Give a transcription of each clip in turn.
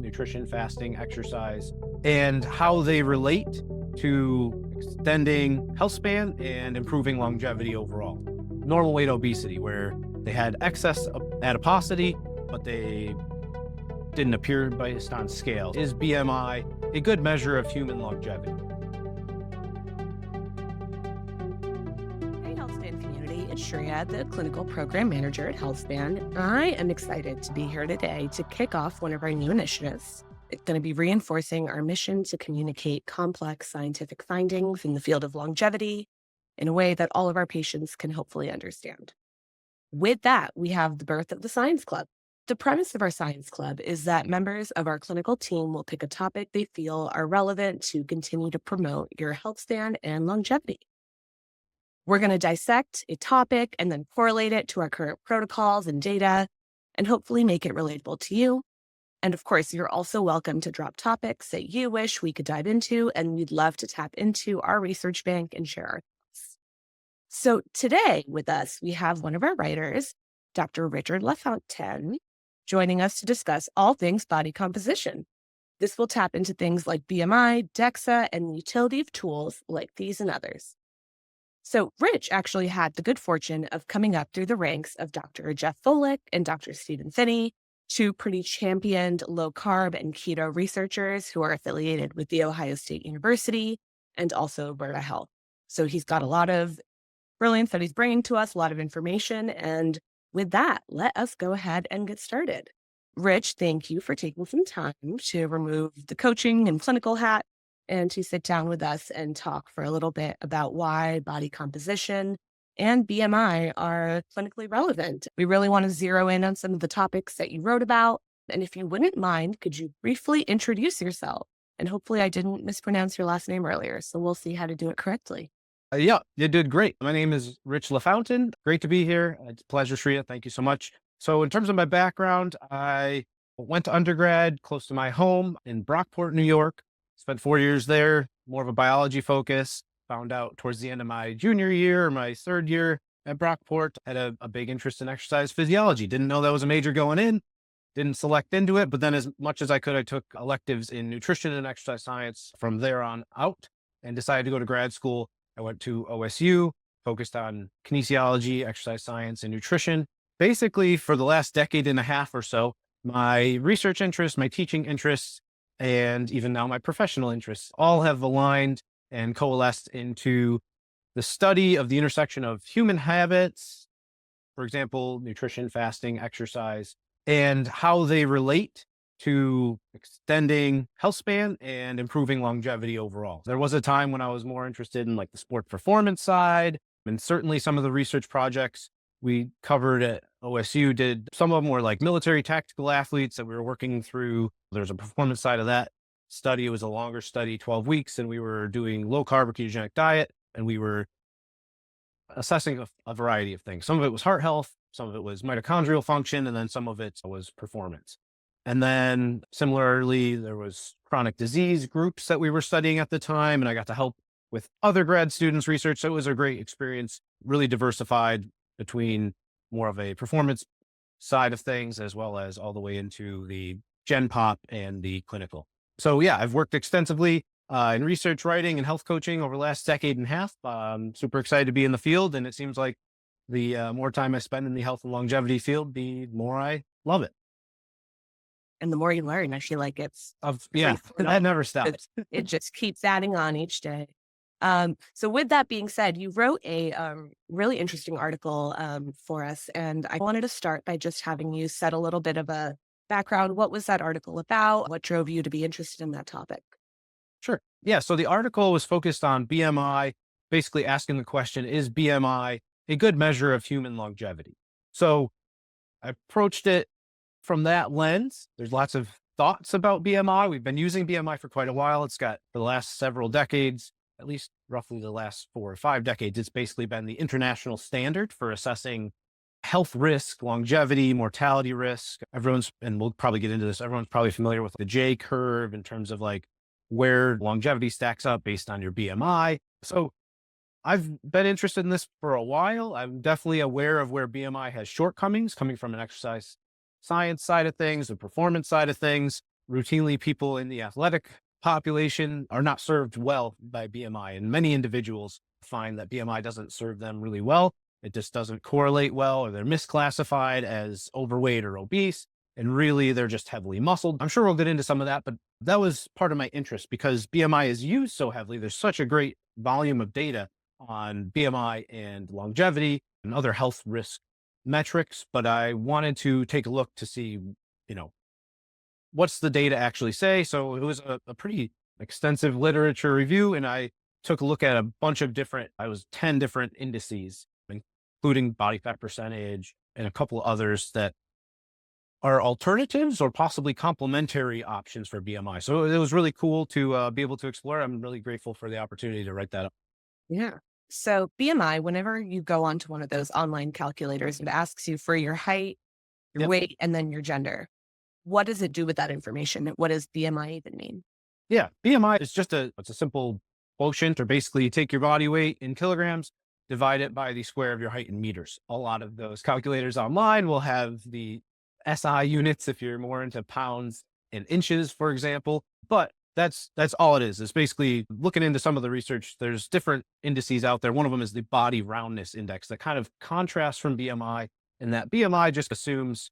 nutrition, fasting, exercise, and how they relate to extending health span and improving longevity overall. Normal weight obesity, where they had excess adiposity, but they didn't appear based on scale. Is BMI a good measure of human longevity? Hey, HealthSpan community, it's Shreya, the clinical program manager at HealthSpan. I am excited to be here today to kick off one of our new initiatives. It's going to be reinforcing our mission to communicate complex scientific findings in the field of longevity in a way that all of our patients can hopefully understand. With that, we have the birth of the Science Club. The premise of our Science Club is that members of our clinical team will pick a topic they feel are relevant to continue to promote your health span and longevity. We're going to dissect a topic and then correlate it to our current protocols and data, and hopefully make it relatable to you. And of course, you're also welcome to drop topics that you wish we could dive into, and we'd love to tap into our research bank and share our thoughts. So today with us, we have one of our writers, Dr. Richard LaFountain, joining us to discuss all things body composition. This will tap into things like BMI, DEXA, and the utility of tools like these and others. So Rich actually had the good fortune of coming up through the ranks of Dr. Jeff Folick and Dr. Stephen Finney, two pretty championed low-carb and keto researchers who are affiliated with The Ohio State University and also Alberta Health. So he's got a lot of brilliance that he's bringing to us, a lot of information. And with that, let us go ahead and get started. Rich, thank you for taking some time to remove the coaching and clinical hat and to sit down with us and talk for a little bit about why body composition and BMI are clinically relevant. We really want to zero in on some of the topics that you wrote about. And if you wouldn't mind, could you briefly introduce yourself? And hopefully I didn't mispronounce your last name earlier, so we'll see how to do it correctly. Yeah, you did great. My name is Rich LaFountain. Great to be here. It's a pleasure, Shreya. Thank you so much. So in terms of my background, I went to undergrad close to my home in Brockport, New York. Spent 4 years there, more of a biology focus. Found out towards the end of my junior year or my third year at Brockport, had a big interest in exercise physiology. Didn't know that was a major going in, didn't select into it, but then as much as I could, I took electives in nutrition and exercise science from there on out and decided to go to grad school. I went to OSU, focused on kinesiology, exercise science, and nutrition. Basically, for the last decade and a half or so, my research interests, my teaching interests, and even now my professional interests all have aligned and coalesced into the study of the intersection of human habits, for example, nutrition, fasting, exercise, and how they relate to extending health span and improving longevity overall. There was a time when I was more interested in like the sport performance side, and certainly some of the research projects we covered at OSU did. Some of them were like military tactical athletes that we were working through. There's a performance side of that study. It was a longer study, 12 weeks, and we were doing low carb or ketogenic diet, and we were assessing a variety of things. Some of it was heart health, some of it was mitochondrial function, and then some of it was performance. And then similarly, there was chronic disease groups that we were studying at the time, and I got to help with other grad students research. So it was a great experience, really diversified between more of a performance side of things, as well as all the way into the Gen Pop and the clinical. So yeah, I've worked extensively in research writing and health coaching over the last decade and a half. Super excited to be in the field. And it seems like the more time I spend in the health and longevity field, the more I love it. And the more you learn, I feel like it's Yeah, that never stops. It just keeps adding on each day. So with that being said, you wrote a really interesting article for us, and I wanted to start by just having you set a little bit of a background. What was that article about? What drove you to be interested in that topic? Sure. Yeah. So the article was focused on BMI, basically asking the question, is BMI a good measure of human longevity? So I approached it from that lens. There's lots of thoughts about BMI. We've been using BMI for quite a while. It's got for the last several decades, at least roughly the last 4 or 5 decades, it's basically been the international standard for assessing health risk, longevity, mortality risk. And we'll probably get into this, everyone's probably familiar with the J curve in terms of like where longevity stacks up based on your BMI. So I've been interested in this for a while. I'm definitely aware of where BMI has shortcomings coming from an exercise science side of things, the performance side of things. routinely people in the athletic population are not served well by BMI. And many individuals find that BMI doesn't serve them really well. It just doesn't correlate well, or they're misclassified as overweight or obese. And really, they're just heavily muscled. I'm sure we'll get into some of that, but that was part of my interest because BMI is used so heavily. There's such a great volume of data on BMI and longevity and other health risk metrics. But I wanted to take a look to see, you know, what's the data actually say? So it was a pretty extensive literature review, and I took a look at a bunch of different, I was 10 different indices, including body fat percentage and a couple others that are alternatives or possibly complementary options for BMI. So it was really cool to be able to explore. I'm really grateful for the opportunity to write that up. Yeah. So BMI, whenever you go onto one of those online calculators, it asks you for your height, your Yep. weight, and then your gender. What does it do with that information? What does BMI even mean? Yeah, BMI is just it's a simple quotient, or basically you take your body weight in kilograms, divide it by the square of your height in meters. A lot of those calculators online will have the SI units if you're more into pounds and inches, for example. But that's all it is. It's basically looking into some of the research. There's different indices out there. One of them is the body roundness index that kind of contrasts from BMI, and that BMI just assumes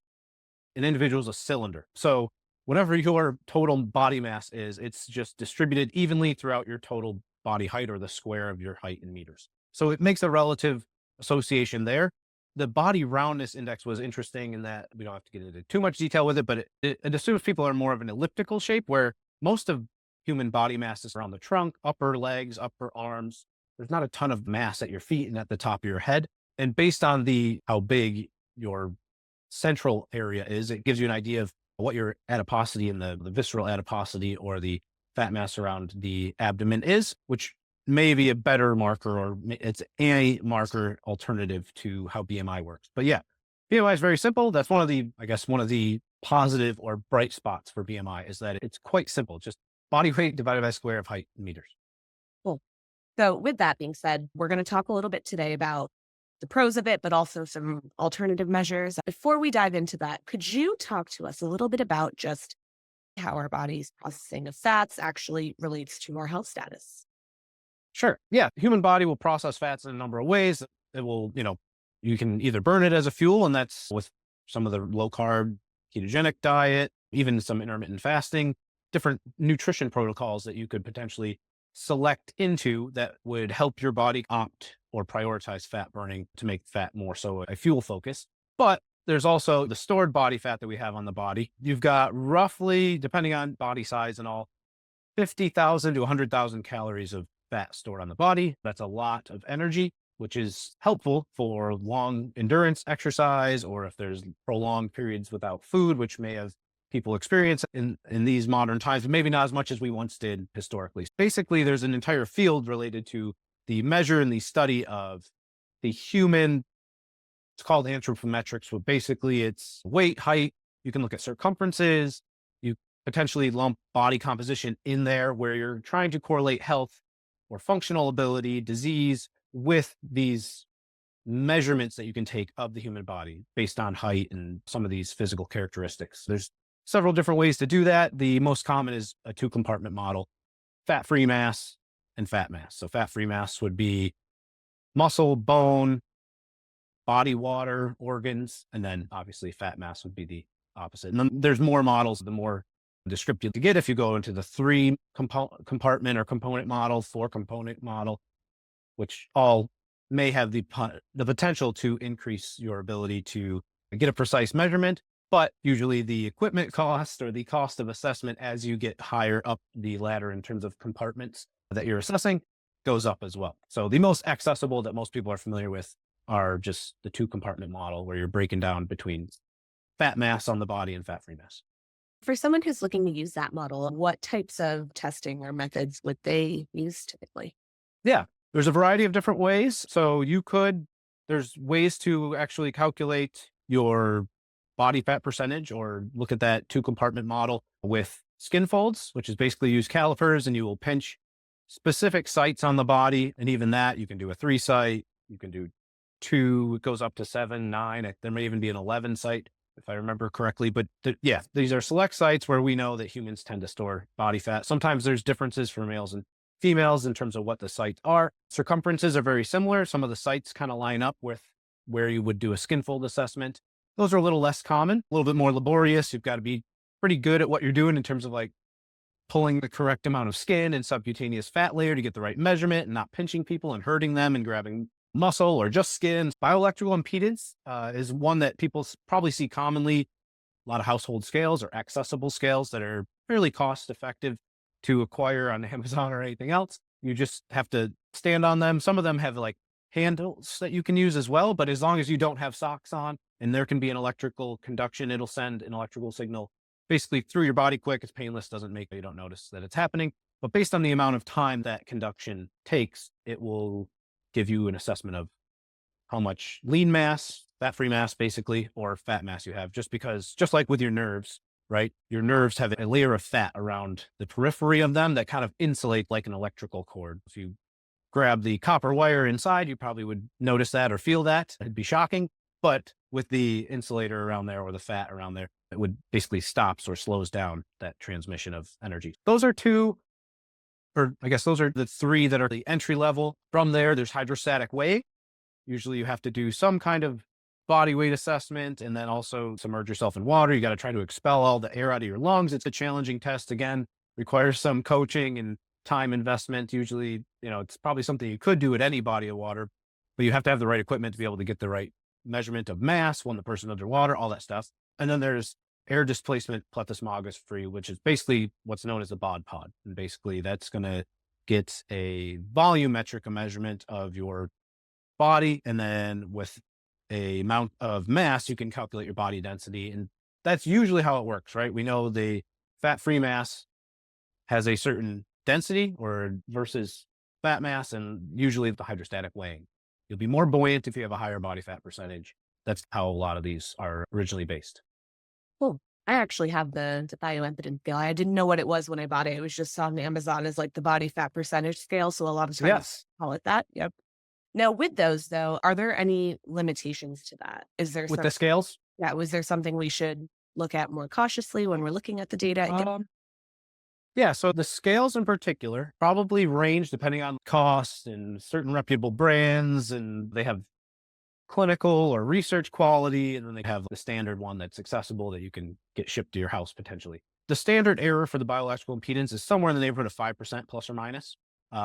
an individual is a cylinder. So whatever your total body mass is, it's just distributed evenly throughout your total body height, or the square of your height in meters. So it makes a relative association there. The body roundness index was interesting in that we don't have to get into too much detail with it, but it assumes people are more of an elliptical shape, where most of human body mass is around the trunk, upper legs, upper arms. There's not a ton of mass at your feet and at the top of your head. And based on the how big your central area is, it gives you an idea of what your adiposity and the visceral adiposity, or the fat mass around the abdomen is, which may be a better marker, or it's a marker alternative to how BMI works. But yeah, BMI is very simple. That's one of the, I guess, one of the positive or bright spots for BMI is that it's quite simple. Just body weight divided by square of height in meters. Cool. So, with that being said, we're going to talk a little bit today about the pros of it, but also some alternative measures. Before we dive into that, could you talk to us a little bit about just how our body's processing of fats actually relates to our health status? Sure. Yeah. The human body will process fats in a number of ways. It will, you can either burn it as a fuel, and that's with some of the low carb ketogenic diet, even some intermittent fasting, different nutrition protocols that you could potentially select into that would help your body opt or prioritize fat burning to make fat more so a fuel focus. But there's also the stored body fat that we have on the body. You've got roughly, depending on body size and all, 50,000 to 100,000 calories of fat stored on the body. That's a lot of energy, which is helpful for long endurance exercise, or if there's prolonged periods without food, which may have people experience in these modern times, but maybe not as much as we once did historically. Basically, there's an entire field related to the measure and the study of the human. It's called anthropometrics, but basically it's weight, height. You can look at circumferences. You potentially lump body composition in there, where you're trying to correlate health or functional ability, disease, with these measurements that you can take of the human body based on height and some of these physical characteristics. There's several different ways to do that. The most common is a two compartment model: fat-free mass and fat mass. So fat-free mass would be muscle, bone, body water, organs, and then obviously fat mass would be the opposite. And then there's more models, the more descriptive to get if you go into the three compartment or component model, four component model, which all may have the potential to increase your ability to get a precise measurement. But usually the equipment cost, or the cost of assessment as you get higher up the ladder in terms of compartments that you're assessing, goes up as well. So the most accessible that most people are familiar with are just the two compartment model, where you're breaking down between fat mass on the body and fat free mass. For someone who's looking to use that model, what types of testing or methods would they use typically? Yeah, there's a variety of different ways. So there's ways to actually calculate your body fat percentage, or look at that two compartment model with skin folds, which is basically use calipers and you will pinch specific sites on the body. And even that, you can do a 3 site, you can do 2, it goes up to 7, 9. There may even be an 11 site if I remember correctly. But yeah, these are select sites where we know that humans tend to store body fat. Sometimes there's differences for males and females in terms of what the sites are. Circumferences are very similar. Some of the sites kind of line up with where you would do a skin fold assessment. Those are a little less common, a little bit more laborious. You've got to be pretty good at what you're doing in terms of like pulling the correct amount of skin and subcutaneous fat layer to get the right measurement and not pinching people and hurting them and grabbing muscle or just skin. Bioelectrical impedance is one that people probably see commonly. A lot of household scales or accessible scales that are fairly cost effective to acquire on Amazon or anything else. You just have to stand on them. Some of them have like handles that you can use as well, but as long as you don't have socks on and there can be an electrical conduction, it'll send an electrical signal basically through your body quick. It's painless, doesn't make you don't notice that it's happening. But based on the amount of time that conduction takes, it will give you an assessment of how much lean mass, fat free mass, basically, or fat mass you have. Just because, just like with your nerves, right? Your nerves have a layer of fat around the periphery of them that kind of insulate like an electrical cord. If you grab the copper wire inside, you probably would notice that or feel that. It'd be shocking. But with the insulator around there or the fat around there, it would basically stops or slows down that transmission of energy. Those are two, or I guess those are the three that are the entry level. From there, there's hydrostatic weight. Usually you have to do some kind of body weight assessment and then also submerge yourself in water. You got to try to expel all the air out of your lungs. It's a challenging test. Again, requires some coaching and time investment. Usually, it's probably something you could do at any body of water, but you have to have the right equipment to be able to get the right measurement of mass when the person underwater, all that stuff. And then there's air displacement plethysmography, which is basically what's known as a bod pod. And basically that's going to get a volumetric measurement of your body. And then with a amount of mass, you can calculate your body density. And that's usually how it works, right? We know the fat-free mass has a certain density or versus fat mass, and usually the hydrostatic weighing. You'll be more buoyant if you have a higher body fat percentage. That's how a lot of these are originally based. Cool. I actually have the bioimpedance scale. I didn't know what it was when I bought it. It was just on Amazon as like the body fat percentage scale. So a lot of times Yes. call it that. Yep. Now with those though, are there any limitations to that? Is there With some, the scales, yeah, was there something we should look at more cautiously when we're looking at the data? yeah, so the scales in particular probably range depending on cost and certain reputable brands, and they have clinical or research quality, and then they have the standard one that's accessible that you can get shipped to your house potentially. The standard error for the bioelectrical impedance is somewhere in the neighborhood of 5% plus or minus,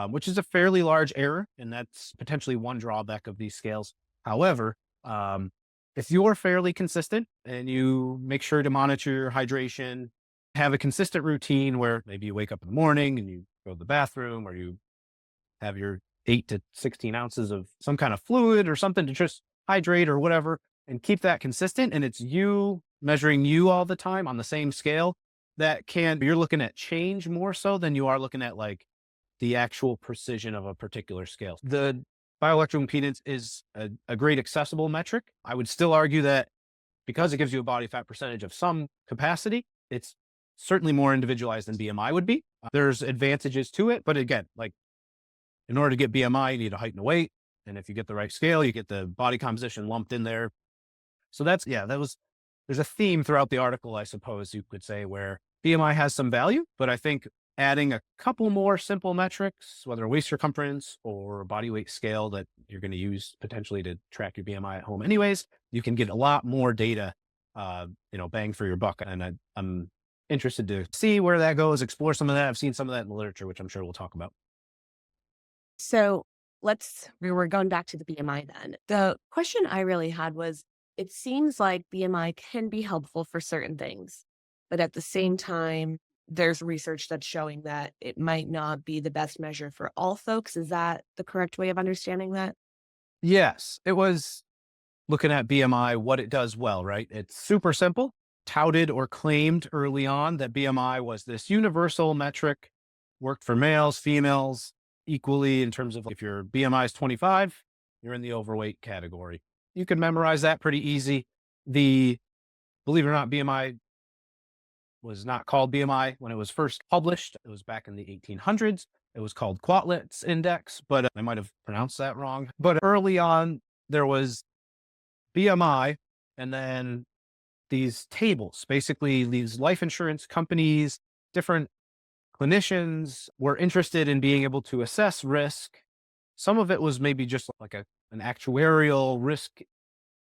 which is a fairly large error, and that's potentially one drawback of these scales. However, if you're fairly consistent and you make sure to monitor your hydration, have a consistent routine where maybe you wake up in the morning and you go to the bathroom, or you have your 8 to 16 ounces of some kind of fluid or something to just hydrate or whatever, and keep that consistent. And it's you measuring you all the time on the same scale, you're looking at change more so than you are looking at like the actual precision of a particular scale. The bioelectrical impedance is a great accessible metric. I would still argue that because it gives you a body fat percentage of some capacity, it's certainly more individualized than BMI would be. There's advantages to it, but again, like in order to get BMI, you need a height and a weight. And if you get the right scale, you get the body composition lumped in there. So there's a theme throughout the article, I suppose you could say, where BMI has some value, but I think adding a couple more simple metrics, whether a waist circumference or a body weight scale that you're going to use potentially to track your BMI at home anyways, you can get a lot more data, bang for your buck. And I'm interested to see where that goes, explore some of that. I've seen some of that in the literature, which I'm sure we'll talk about. So we were going back to the BMI then. The question I really had was, it seems like BMI can be helpful for certain things, but at the same time, there's research that's showing that it might not be the best measure for all folks. Is that the correct way of understanding that? Yes, it was looking at BMI, what it does well, right? It's super simple, touted or claimed early on that BMI was this universal metric, worked for males, females equally in terms of if your BMI is 25, you're in the overweight category. You can memorize that pretty easy. Believe it or not, BMI was not called BMI when it was first published. It was back in the 1800s. It was called Quetelet's Index, but I might have pronounced that wrong. But early on, there was BMI, and then these tables. Basically, these life insurance companies, different clinicians were interested in being able to assess risk. Some of it was maybe just like an actuarial risk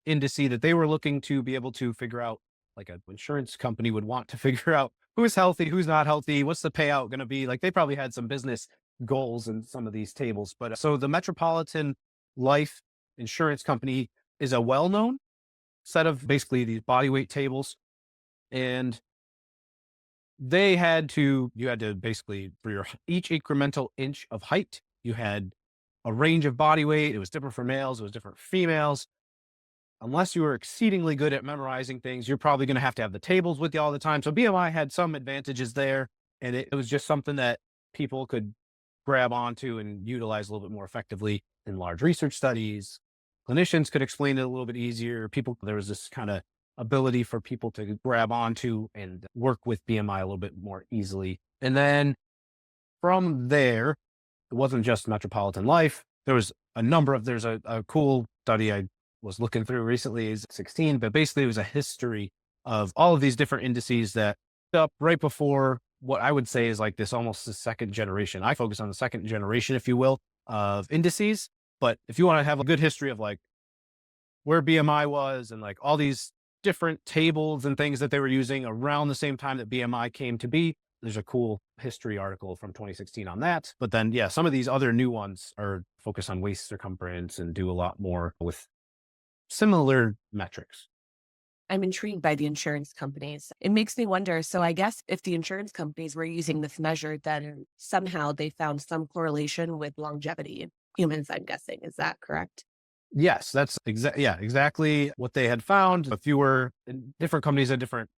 indice that they were looking to be able to figure out, like an insurance company would want to figure out who's healthy, who's not healthy, what's the payout going to be. Like they probably had some business goals in some of these tables. But so the Metropolitan Life Insurance Company is a well known set of basically these body weight tables. And you had to basically, for your each incremental inch of height, you had a range of body weight. It was different for males, it was different for females. Unless you were exceedingly good at memorizing things, you're probably going to have the tables with you all the time. So BMI had some advantages there. And it was just something that people could grab onto and utilize a little bit more effectively in large research studies. Clinicians could explain it a little bit easier. There was this kind of ability for people to grab onto and work with BMI a little bit more easily. And then from there, it wasn't just Metropolitan Life. There's a cool study I was looking through recently, is 16, but basically it was a history of all of these different indices that up right before what I would say is like this almost the second generation. I focus on the second generation, if you will, of indices. But if you want to have a good history of like where BMI was and like all these different tables and things that they were using around the same time that BMI came to be, there's a cool history article from 2016 on that. But then, yeah, some of these other new ones are focused on waist circumference and do a lot more with similar metrics. I'm intrigued by the insurance companies. It makes me wonder. So, I guess if the insurance companies were using this measure, then somehow they found some correlation with longevity in humans, I'm guessing. Is that correct? Yes, that's exactly what they had found. A fewer different companies had different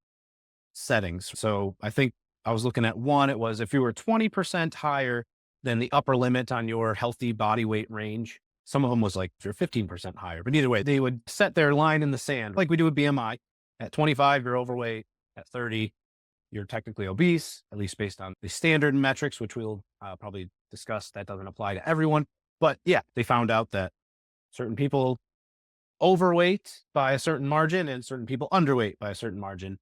settings. So I think I was looking at one, it was if you were 20% higher than the upper limit on your healthy body weight range. Some of them was like if you're 15% higher, but either way, they would set their line in the sand like we do with BMI. At 25, you're overweight. At 30, you're technically obese, at least based on the standard metrics, which we'll probably discuss. That doesn't apply to everyone. But yeah, they found out that certain people overweight by a certain margin and certain people underweight by a certain margin,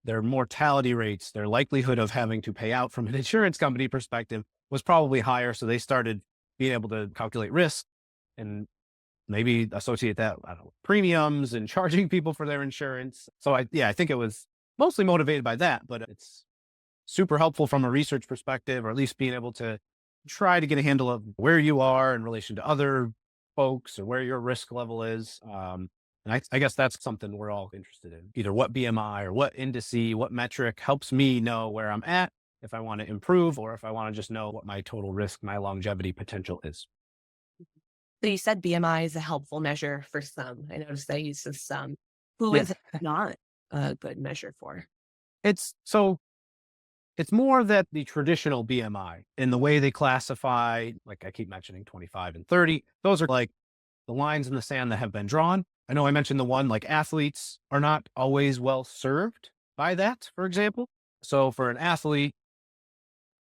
their mortality rates, their likelihood of having to pay out from an insurance company perspective was probably higher. So they started being able to calculate risk and maybe associate that, I don't know, premiums and charging people for their insurance. So I think it was mostly motivated by that, but it's super helpful from a research perspective, or at least being able to try to get a handle of where you are in relation to other folks or where your risk level is. And I guess that's something we're all interested in, either what BMI or what indice, what metric helps me know where I'm at, if I want to improve, or if I want to just know what my total risk, my longevity potential is. So, you said BMI is a helpful measure for some. I noticed they use this some. Who Yeah. is it not a good measure for? It's so it's more that the traditional BMI in the way they classify, like I keep mentioning 25 and 30, those are like the lines in the sand that have been drawn. I know I mentioned the one like athletes are not always well served by that, for example. So for an athlete,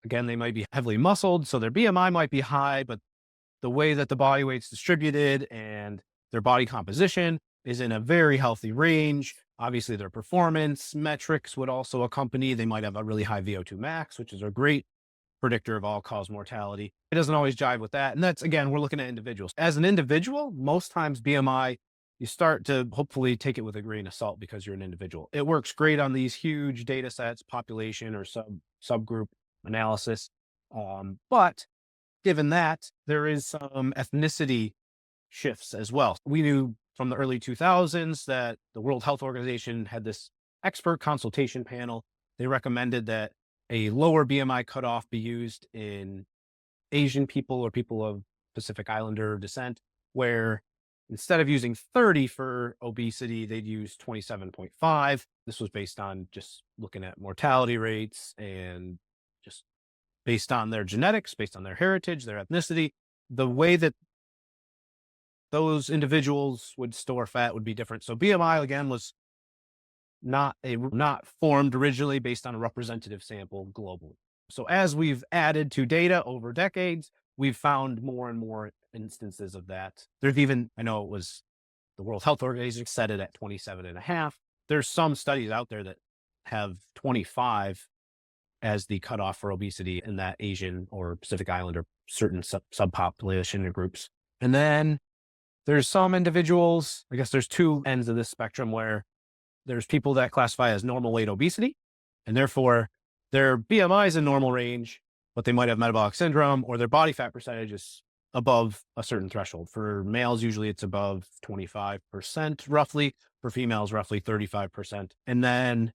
again, they might be heavily muscled, so their BMI might be high, but the way that the body weight's distributed and their body composition is in a very healthy range. Obviously, their performance metrics would also accompany. They might have a really high VO2 max, which is a great predictor of all cause mortality. It doesn't always jive with that. And that's, again, we're looking at individuals. As an individual, most times BMI, you start to hopefully take it with a grain of salt because you're an individual. It works great on these huge data sets, population or subgroup analysis. But given that, there is some ethnicity shifts as well. We knew from the early 2000s that the World Health Organization had this expert consultation panel. They recommended that a lower BMI cutoff be used in Asian people or people of Pacific Islander descent, where instead of using 30 for obesity, they'd use 27.5. This was based on just looking at mortality rates and just based on their genetics, based on their heritage, their ethnicity. The way that those individuals would store fat would be different. So BMI again was not formed originally based on a representative sample globally. So as we've added to data over decades, we've found more and more instances of that. There's even, I know it was the World Health Organization set it at 27 and a half. there's some studies out there that have 25 as the cutoff for obesity in that Asian or Pacific Island or certain subpopulation or groups. And then there's some individuals, I guess there's two ends of this spectrum where there's people that classify as normal weight obesity, and therefore their BMI is in normal range, but they might have metabolic syndrome or their body fat percentage is above a certain threshold. For males, usually it's above 25% roughly. For females, roughly 35%. And then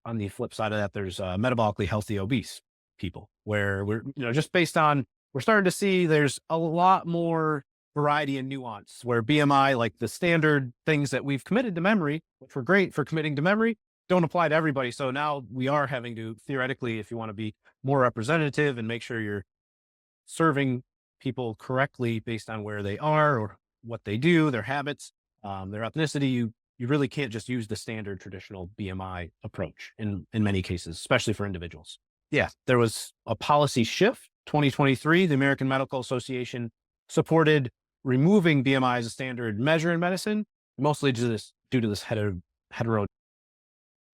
on the flip side of that, there's metabolically healthy obese people where we're, just based on, we're starting to see there's a lot more variety and nuance where BMI, like the standard things that we've committed to memory, which were great for committing to memory, don't apply to everybody. So now we are having to theoretically, if you want to be more representative and make sure you're serving people correctly based on where they are or what they do, their habits, their ethnicity, you really can't just use the standard traditional BMI approach in many cases, especially for individuals. Yeah, there was a policy shift. 2023, the American Medical Association supported removing BMI as a standard measure in medicine, mostly due to this hetero.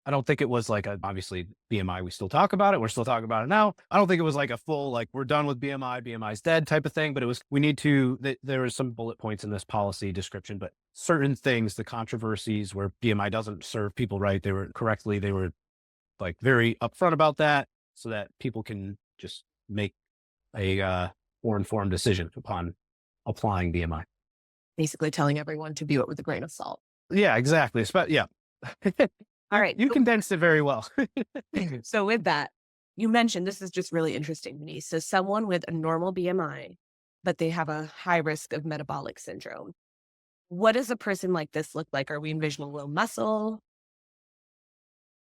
I don't think it was like obviously BMI, we still talk about it. We're still talking about it now. I don't think it was like a full, like we're done with BMI, BMI's dead type of thing, but it was, we need to, there was some bullet points in this policy description, but certain things, the controversies where BMI doesn't serve people right, they were like very upfront about that so that people can just make a more informed decision upon applying BMI. Basically telling everyone to view it with a grain of salt. Yeah, exactly. Yeah. All right. You condensed it very well. So with that, you mentioned this is just really interesting to me. So someone with a normal BMI, but they have a high risk of metabolic syndrome. What does a person like this look like? Are we envisioning low muscle?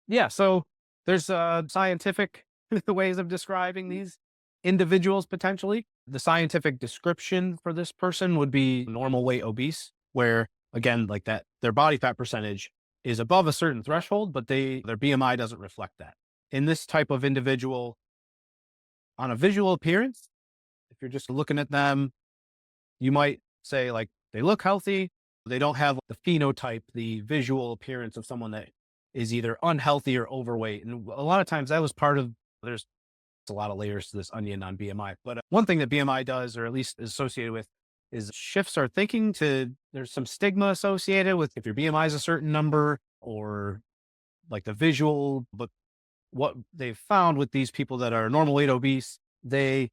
Yeah. So there's scientific ways of describing these individuals potentially. The scientific description for this person would be normal weight obese, where again, like that, their body fat percentage is above a certain threshold, but their BMI doesn't reflect that. In this type of individual, on a visual appearance, if you're just looking at them, you might say like they look healthy. They don't have the phenotype, the visual appearance of someone that is either unhealthy or overweight. And a lot of times that was part of, there's a lot of layers to this onion on BMI. But one thing that BMI does, or at least is associated with, is shifts our thinking to, there's some stigma associated with if your BMI is a certain number or like the visual. But what they've found with these people that are normal weight obese, they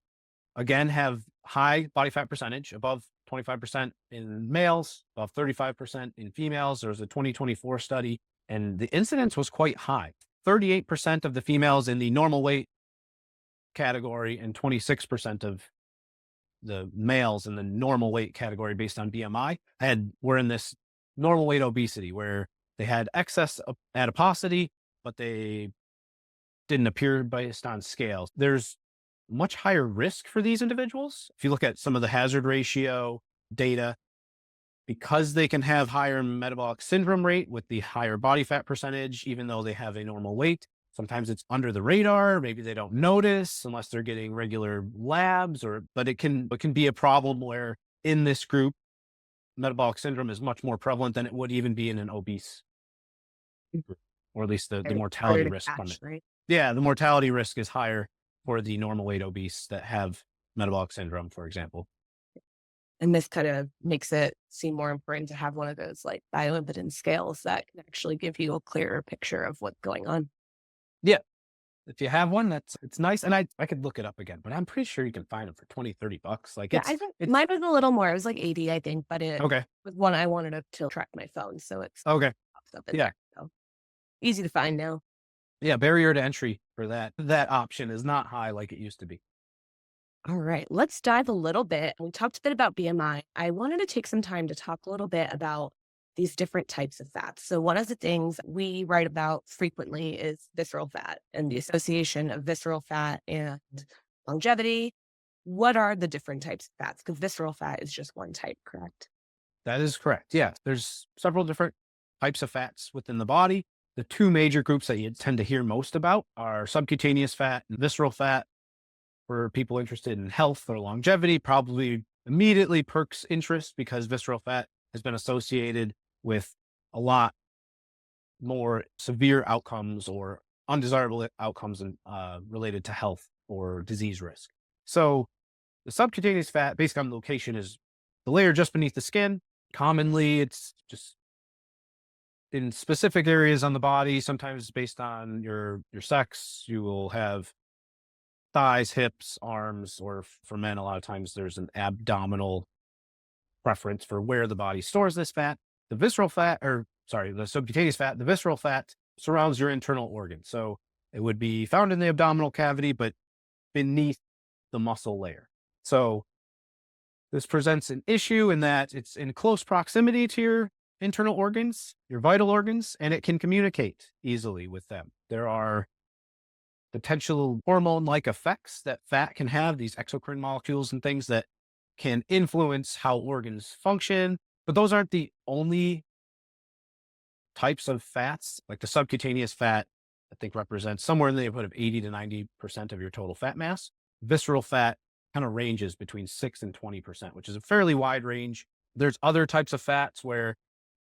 again have high body fat percentage, above 25% in males, above 35% in females. There was a 2024 study and the incidence was quite high. 38% of the females in the normal weight category and 26% of the males in the normal weight category based on BMI were in this normal weight obesity where they had excess adiposity, but they didn't appear based on scales. There's much higher risk for these individuals. If you look at some of the hazard ratio data, because they can have higher metabolic syndrome rate with the higher body fat percentage, even though they have a normal weight, sometimes it's under the radar. Maybe they don't notice unless they're getting regular labs, but it can be a problem where in this group, metabolic syndrome is much more prevalent than it would even be in an obese group, or at least the mortality risk from it. Right? Yeah, the mortality risk is higher for the normal weight obese that have metabolic syndrome, for example. And this kind of makes it seem more important to have one of those like bioimpedance scales that can actually give you a clearer picture of what's going on. Yeah. If you have one, it's nice. And I could look it up again, but I'm pretty sure you can find them for $20-$30. Like Yeah, I think mine was a little more. It was like 80, I think, but it okay. was one I wanted to track my phone. So it's Okay. pops up in Yeah. there. So easy to find now. Yeah. Barrier to entry for that option is not high like it used to be. All right, let's dive a little bit. We talked a bit about BMI. I wanted to take some time to talk a little bit about these different types of fats. So one of the things we write about frequently is visceral fat and the association of visceral fat and longevity. What are the different types of fats? Because visceral fat is just one type, correct? That is correct. Yeah. There's several different types of fats within the body. The two major groups that you tend to hear most about are subcutaneous fat and visceral fat. For people interested in health or longevity, probably immediately perks interest because visceral fat has been associated with a lot more severe outcomes or undesirable outcomes related to health or disease risk. So the subcutaneous fat, based on the location, is the layer just beneath the skin. Commonly, it's just in specific areas on the body. Sometimes based on your sex, you will have thighs, hips, arms, or for men, a lot of times there's an abdominal preference for where the body stores this fat. The visceral fat, or sorry, the subcutaneous fat, the visceral fat surrounds your internal organs. So it would be found in the abdominal cavity, but beneath the muscle layer. So this presents an issue in that it's in close proximity to your internal organs, your vital organs, and it can communicate easily with them. There are potential hormone like effects that fat can have, these exocrine molecules and things that can influence how organs function. But those aren't the only types of fats. Like the subcutaneous fat, I think represents somewhere in the neighborhood of 80 to 90% of your total fat mass. Visceral fat kind of ranges between 6 and 20%, which is a fairly wide range. There's other types of fats where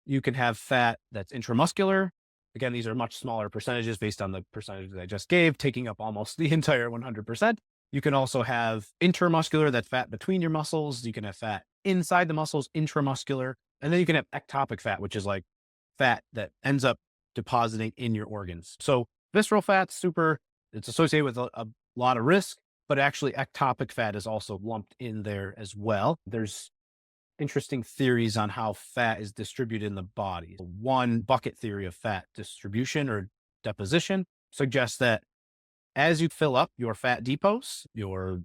you can have fat that's intramuscular. Again, these are much smaller percentages based on the percentages I just gave, taking up almost the entire 100%. You can also have intermuscular, that's fat between your muscles. You can have fat inside the muscles, intramuscular. And then you can have ectopic fat, which is like fat that ends up depositing in your organs. So visceral fat's it's associated with a lot of risk, but actually ectopic fat is also lumped in there as well. There's interesting theories on how fat is distributed in the body. One bucket theory of fat distribution or deposition suggests that as you fill up your fat depots, your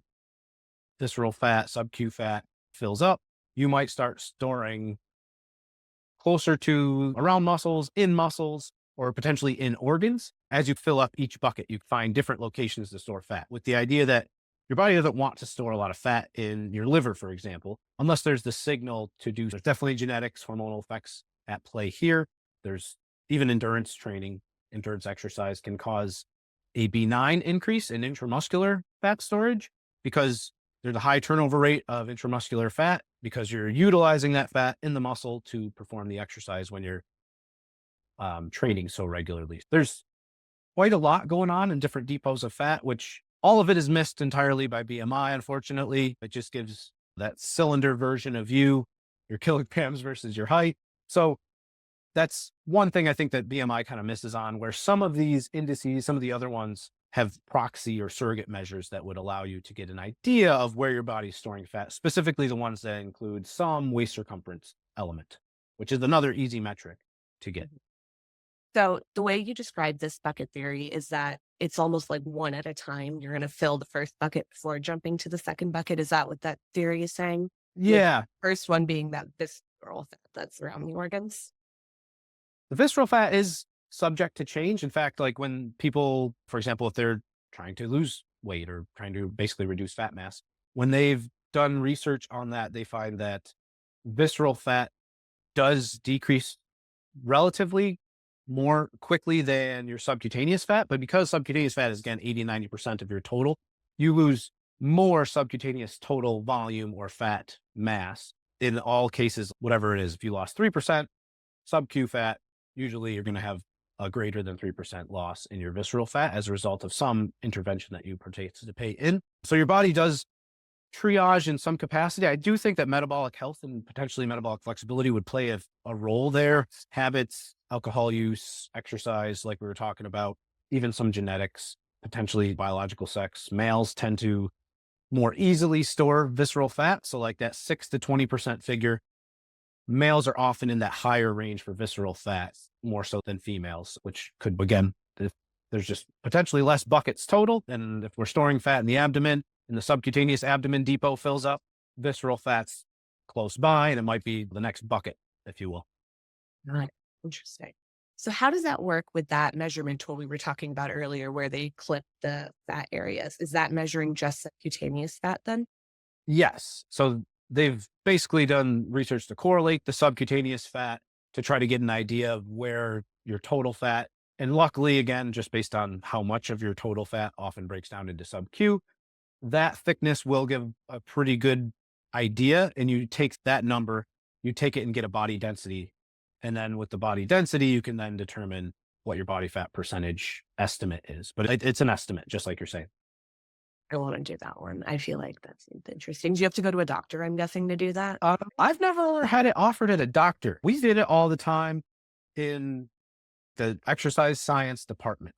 visceral fat, sub-Q fat fills up, you might start storing closer to around muscles, in muscles, or potentially in organs. As you fill up each bucket, you find different locations to store fat, with the idea that your body doesn't want to store a lot of fat in your liver, for example, unless there's the signal to do. There's definitely genetics, hormonal effects at play here. There's even endurance training, endurance exercise can cause a benign increase in intramuscular fat storage because there's a high turnover rate of intramuscular fat because you're utilizing that fat in the muscle to perform the exercise when you're training so regularly. There's quite a lot going on in different depots of fat, which all of it is missed entirely by BMI, unfortunately. It just gives that cylinder version of you, your kilograms versus your height. So that's one thing I think that BMI kind of misses on, where some of these indices, some of the other ones have proxy or surrogate measures that would allow you to get an idea of where your body's storing fat, specifically the ones that include some waist circumference element, which is another easy metric to get. So the way you describe this bucket theory is that it's almost like one at a time. You're going to fill the first bucket before jumping to the second bucket. Is that what that theory is saying? With Yeah. first one being that visceral fat that's around the organs. The visceral fat is subject to change. In fact, like when people, for example, if they're trying to lose weight or trying to basically reduce fat mass, when they've done research on that, they find that visceral fat does decrease relatively more quickly than your subcutaneous fat. But because subcutaneous fat is again 80, 90% of your total, you lose more subcutaneous total volume or fat mass in all cases, whatever it is. If you lost 3% sub-Q fat, usually you're going to have a greater than 3% loss in your visceral fat as a result of some intervention that you participate in. So your body does triage in some capacity. I do think that metabolic health and potentially metabolic flexibility would play a role there. Habits, alcohol use, exercise, like we were talking about, even some genetics, potentially biological sex. Males tend to more easily store visceral fat. So like that 6 to 20% figure, males are often in that higher range for visceral fat, more so than females, which could, again, if there's just potentially less buckets total. And if we're storing fat in the abdomen and the subcutaneous abdomen depot fills up, visceral fat's close by, and it might be the next bucket, if you will. Right. Interesting. So how does that work with that measurement tool we were talking about earlier where they clip the fat areas? Is that measuring just subcutaneous fat then? Yes. So they've basically done research to correlate the subcutaneous fat to try to get an idea of where your total fat, and luckily, again, just based on how much of your total fat often breaks down into sub-Q, that thickness will give a pretty good idea. And you take that number, you take it and get a body density. And then with the body density, you can then determine what your body fat percentage estimate is, but it's an estimate, just like you're saying. I want to do that one. I feel like that seems interesting. Do you have to go to a doctor, I'm guessing, to do that? I've never had it offered at a doctor. We did it all the time in the exercise science department.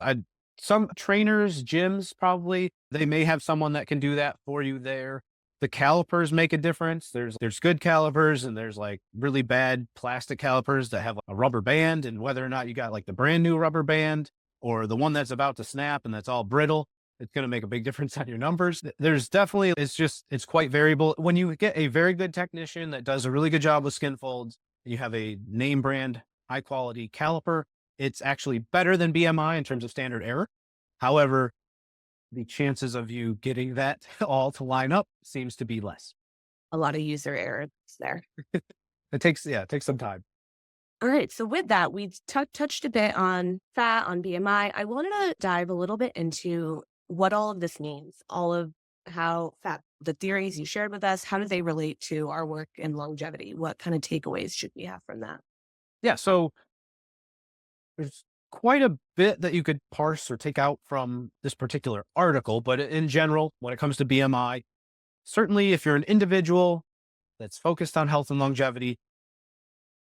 Some trainers, gyms, probably, they may have someone that can do that for you there. The calipers make a difference. There's good calipers and there's like really bad plastic calipers that have a rubber band, and whether or not you got like the brand new rubber band or the one that's about to snap and that's all brittle, it's going to make a big difference on your numbers. There's definitely, it's quite variable. When you get a very good technician that does a really good job with skin folds, you have a name brand, high quality caliper, it's actually better than BMI in terms of standard error. However, the chances of you getting that all to line up seems to be less. A lot of user errors there. It takes some time. All right. So with that, we touched a bit on fat, on BMI. I wanted to dive a little bit into what all of this means, all of how fat, the theories you shared with us, how do they relate to our work in longevity? What kind of takeaways should we have from that? Yeah. So there's quite a bit that you could parse or take out from this particular article, but in general, when it comes to BMI, certainly if you're an individual that's focused on health and longevity,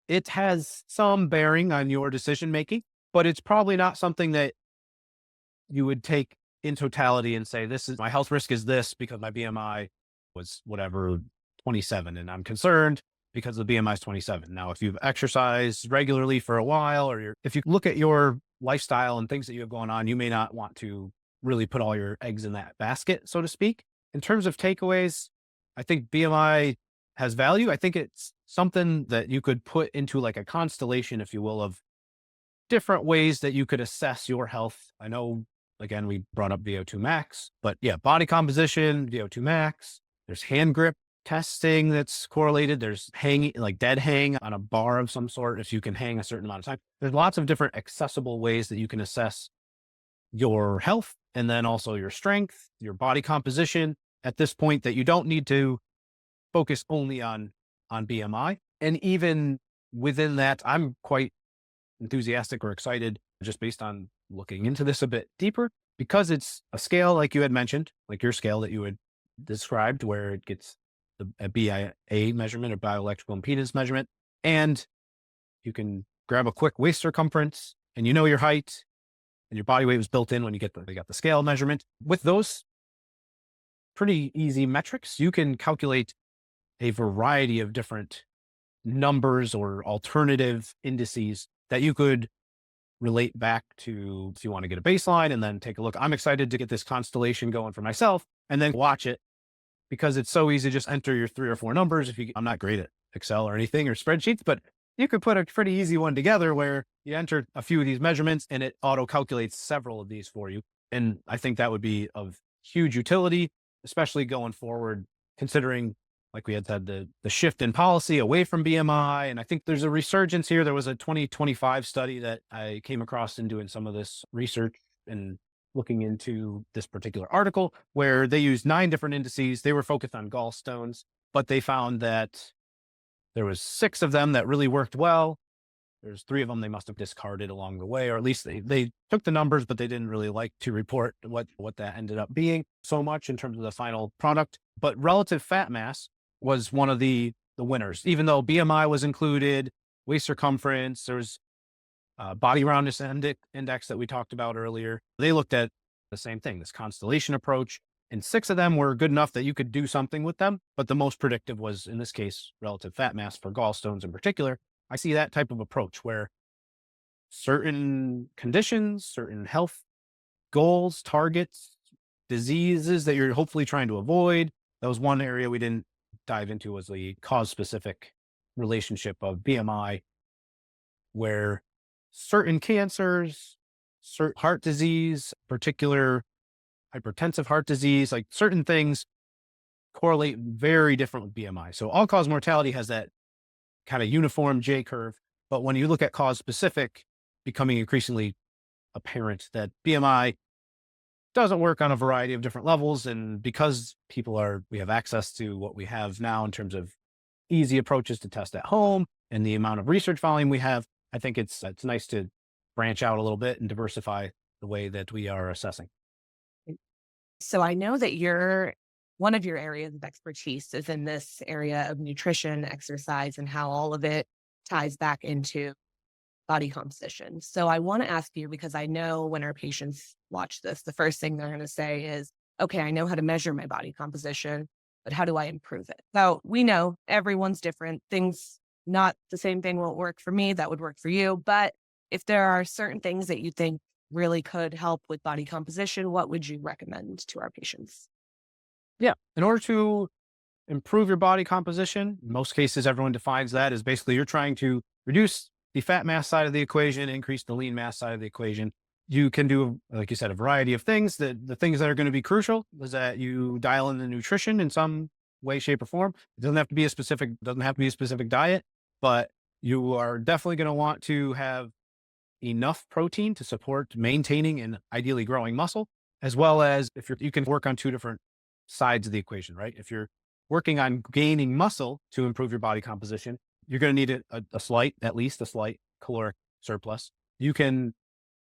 it has some bearing on your decision making, but it's probably not something that you would take in totality and say, this is my health risk is this because my BMI was whatever 27 and I'm concerned because the BMI is 27. Now, if you've exercised regularly for a while, or if you look at your lifestyle and things that you have going on, you may not want to really put all your eggs in that basket, so to speak. In terms of takeaways, I think BMI has value. I think it's something that you could put into like a constellation, if you will, of different ways that you could assess your health. I know, again, we brought up VO2 max, but yeah, body composition, VO2 max, there's hand grip testing that's correlated. There's hanging, like dead hang on a bar of some sort, if you can hang a certain amount of time. There's lots of different accessible ways that you can assess your health and then also your strength, your body composition at this point, that you don't need to focus only on BMI. And even within that, I'm quite enthusiastic or excited just based on looking into this a bit deeper, because it's a scale like you had mentioned, like your scale that you had described, where it gets a BIA measurement, a bioelectrical impedance measurement, and you can grab a quick waist circumference and you know your height and your body weight was built in when you got the scale measurement. With those pretty easy metrics, you can calculate a variety of different numbers or alternative indices that you could relate back to if you want to get a baseline and then take a look. I'm excited to get this constellation going for myself and then watch it, because it's so easy to just enter your 3 or 4 numbers. I'm not great at Excel or anything or spreadsheets, but you could put a pretty easy one together where you enter a few of these measurements and it auto calculates several of these for you. And I think that would be of huge utility, especially going forward, considering, like we had said, the shift in policy away from BMI. And I think there's a resurgence here. There was a 2025 study that I came across in doing some of this research and looking into this particular article, where they used 9 different indices. They were focused on gallstones, but they found that there was 6 of them that really worked well. There's 3 of them they must have discarded along the way, or at least they took the numbers, but they didn't really like to report what that ended up being so much in terms of the final product. But relative fat mass was one of the winners, even though BMI was included, waist circumference, there was body roundness index that we talked about earlier. They looked at the same thing, this constellation approach, and 6 of them were good enough that you could do something with them. But the most predictive was, in this case, relative fat mass for gallstones in particular. I see that type of approach where certain conditions, certain health goals, targets, diseases that you're hopefully trying to avoid. That was one area we didn't dive into, was the cause specific relationship of BMI, where certain cancers, certain heart disease, particular hypertensive heart disease, like certain things correlate very different with BMI. So all cause mortality has that kind of uniform J curve. But when you look at cause specific, becoming increasingly apparent that BMI doesn't work on a variety of different levels. And because we have access to what we have now in terms of easy approaches to test at home and the amount of research volume we have, I think it's nice to branch out a little bit and diversify the way that we are assessing. So I know that one of your areas of expertise is in this area of nutrition, exercise, and how all of it ties back into body composition. So I want to ask you because I know when our patients watch this, the first thing they're going to say is, okay, I know how to measure my body composition, but how do I improve it? So we know everyone's different. Things, not the same thing won't work for me, that would work for you. But if there are certain things that you think really could help with body composition, what would you recommend to our patients? Yeah. In order to improve your body composition, in most cases, everyone defines that as basically you're trying to reduce the fat mass side of the equation, increase the lean mass side of the equation. You can do, like you said, a variety of things. The things that are going to be crucial is that you dial in the nutrition in some way, shape, or form. It doesn't have to be a specific diet, but you are definitely going to want to have enough protein to support maintaining and ideally growing muscle, as well as if you can work on two different sides of the equation, right? If you're working on gaining muscle to improve your body composition, you're going to need at least a slight caloric surplus. You can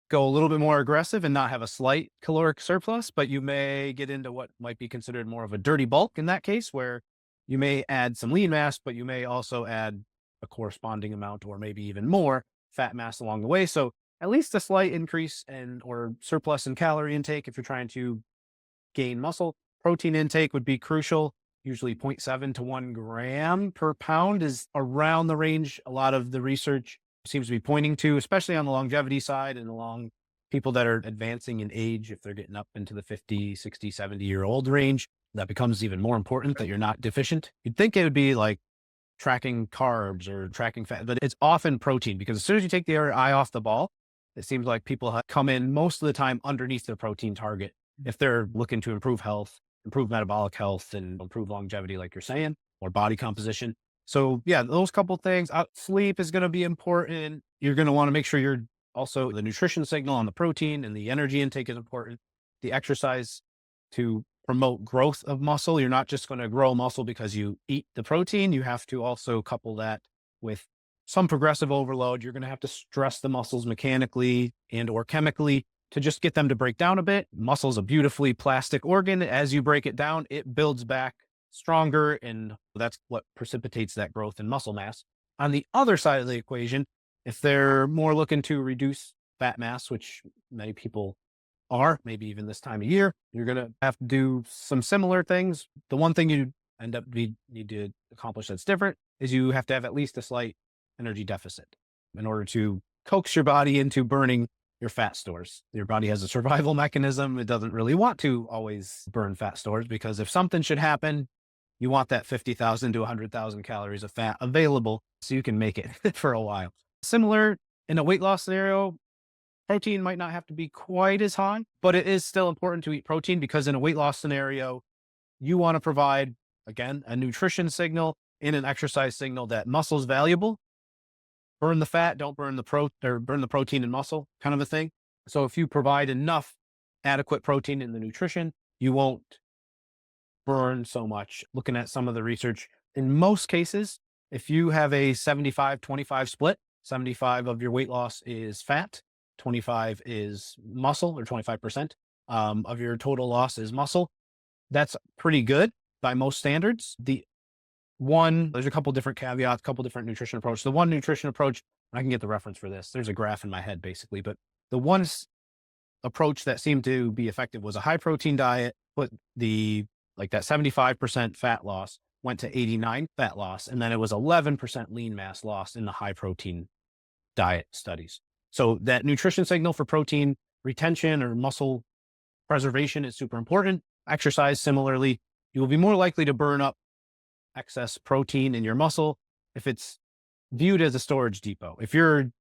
go a little bit more aggressive and not have a slight caloric surplus, but you may get into what might be considered more of a dirty bulk in that case, where you may add some lean mass, but you may also add a corresponding amount or maybe even more fat mass along the way. So at least a slight increase or surplus in calorie intake if you're trying to gain muscle. Protein intake would be crucial. Usually zero point 0.7 to 1 gram per pound is around the range a lot of the research seems to be pointing to, especially on the longevity side and along people that are advancing in age. If they're getting up into the 50, 60, 70-year-old range, that becomes even more important that you're not deficient. You'd think it would be like tracking carbs or tracking fat, but it's often protein because as soon as you take the eye off the ball, it seems like people come in most of the time underneath their protein target if they're looking to improve health, improve metabolic health, and improve longevity, like you're saying, or body composition. So yeah, those couple things. Sleep is going to be important. You're going to want to make sure you're also the nutrition signal on the protein and the energy intake is important. The exercise to promote growth of muscle. You're not just going to grow muscle because you eat the protein. You have to also couple that with some progressive overload. You're going to have to stress the muscles mechanically and or chemically to just get them to break down a bit. Muscle's a beautifully plastic organ. As you break it down, it builds back stronger, and that's what precipitates that growth in muscle mass. On the other side of the equation, if they're more looking to reduce fat mass, which many people are, maybe even this time of year, you're going to have to do some similar things. The one thing you need to accomplish that's different is you have to have at least a slight energy deficit in order to coax your body into burning your fat stores. Your body has a survival mechanism. It doesn't really want to always burn fat stores because if something should happen, you want that 50,000 to 100,000 calories of fat available so you can make it for a while. Similar in a weight loss scenario, protein might not have to be quite as high, but it is still important to eat protein because in a weight loss scenario, you want to provide, again, a nutrition signal and an exercise signal that muscle is valuable. Burn the fat, don't burn burn the protein and muscle kind of a thing. So if you provide enough adequate protein in the nutrition, you won't burn so much. Looking at some of the research, in most cases, if you have a 75-25 split, 75 of your weight loss is fat, 25 is muscle, or 25% of your total loss is muscle. That's pretty good by most standards. There's a couple different caveats, a couple different nutrition approaches. The one nutrition approach, I can get the reference for this. There's a graph in my head basically, but the one approach that seemed to be effective was a high protein diet, but that 75% fat loss went to 89 fat loss. And then it was 11% lean mass loss in the high protein diet studies. So that nutrition signal for protein retention or muscle preservation is super important. Exercise, similarly, you will be more likely to burn up excess protein in your muscle if it's viewed as a storage depot. If you're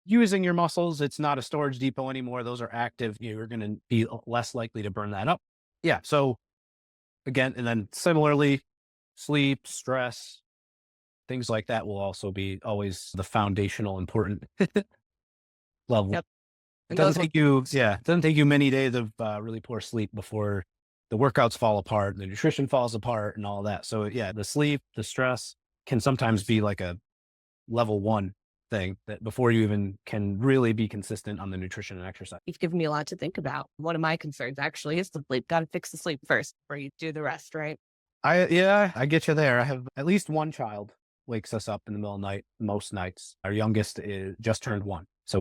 using your muscles, it's not a storage depot anymore. Those are active. You're going to be less likely to burn that up. Yeah. So again, and then similarly, sleep, stress, things like that will also be always the foundational important level. Yep. It And doesn't those will, take you, yeah, it doesn't take you many days of really poor sleep before the workouts fall apart, the nutrition falls apart, and all that. So yeah, the sleep, the stress can sometimes be like a level one thing that before you even can really be consistent on the nutrition and exercise. You've given me a lot to think about. One of my concerns actually is the sleep. Got to fix the sleep first before you do the rest, right? Yeah, I get you there. I have at least one child wakes us up in the middle of the night most nights. Our youngest is just turned 1. So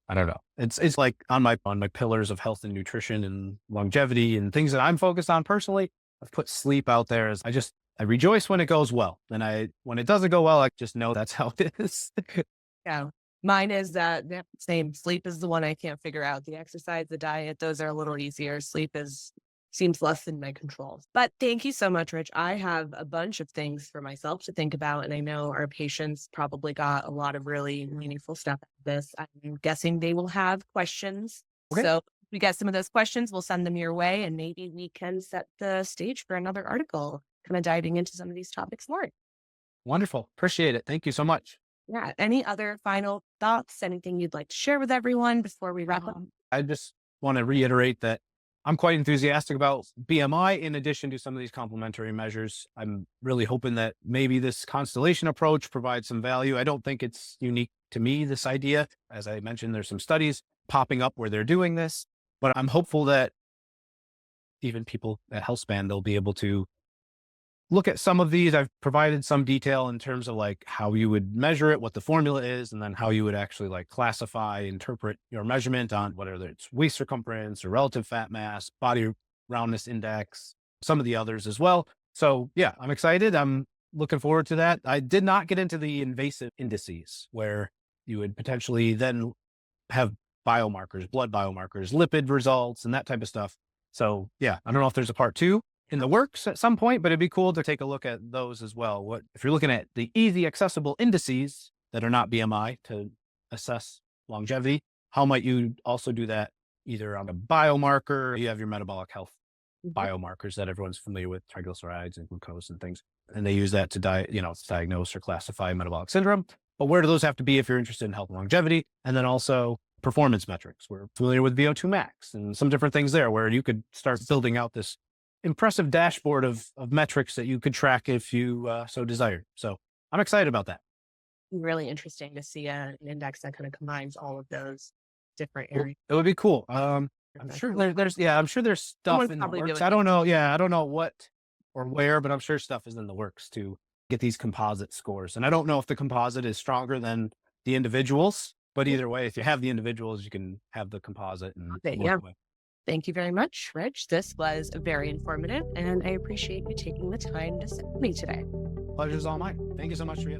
I don't know. It's like on my pillars of health and nutrition and longevity and things that I'm focused on personally. I've put sleep out there as I rejoice when it goes well. And when it doesn't go well, I just know that's how it is. Yeah. Mine is that same. Sleep is the one I can't figure out. The exercise, the diet, those are a little easier. Sleep is seems less in my control. But thank you so much, Rich. I have a bunch of things for myself to think about, and I know our patients probably got a lot of really meaningful stuff out of this. I'm guessing they will have questions. Okay. So if we get some of those questions, we'll send them your way, and maybe we can set the stage for another article, kind of diving into some of these topics more. Wonderful. Appreciate it. Thank you so much. Yeah. Any other final thoughts? Anything you'd like to share with everyone before we wrap up? I just want to reiterate that I'm quite enthusiastic about BMI in addition to some of these complementary measures. I'm really hoping that maybe this constellation approach provides some value. I don't think it's unique to me, this idea. As I mentioned, there's some studies popping up where they're doing this, but I'm hopeful that even people at HealthSpan, they'll be able to look at some of these. I've provided some detail in terms of like how you would measure it, what the formula is, and then how you would actually like classify, interpret your measurement on whether it's waist circumference or relative fat mass, body roundness index, some of the others as well. So yeah, I'm excited. I'm looking forward to that. I did not get into the invasive indices where you would potentially then have biomarkers, blood biomarkers, lipid results, and that type of stuff. So yeah, I don't know if there's a part 2 in the works at some point, but it'd be cool to take a look at those as well. What if you're looking at the easy accessible indices that are not BMI to assess longevity? How might you also do that either on a biomarker? You have your metabolic health Mhm. biomarkers that everyone's familiar with, triglycerides and glucose and things, and they use that to diagnose or classify metabolic syndrome. But where do those have to be if you're interested in health and longevity? And then also performance metrics. We're familiar with VO2 max and some different things there where you could start building out this impressive dashboard of metrics that you could track if you so desired. So I'm excited about that. Really interesting to see an index that kind of combines all of those different Well, areas. it would be cool. I'm Okay. sure I'm sure there's stuff Someone's in the probably works. doing I it. don't know. Yeah, I don't know what or where, but I'm sure stuff is in the works to get these composite scores. And I don't know if the composite is stronger than the individuals, but either way, if you have the individuals, you can have the composite and Okay, work yeah. with. Thank you very much, Rich. This was very informative, and I appreciate you taking the time to sit with me today. Pleasure's all mine. Thank you so much, Ria.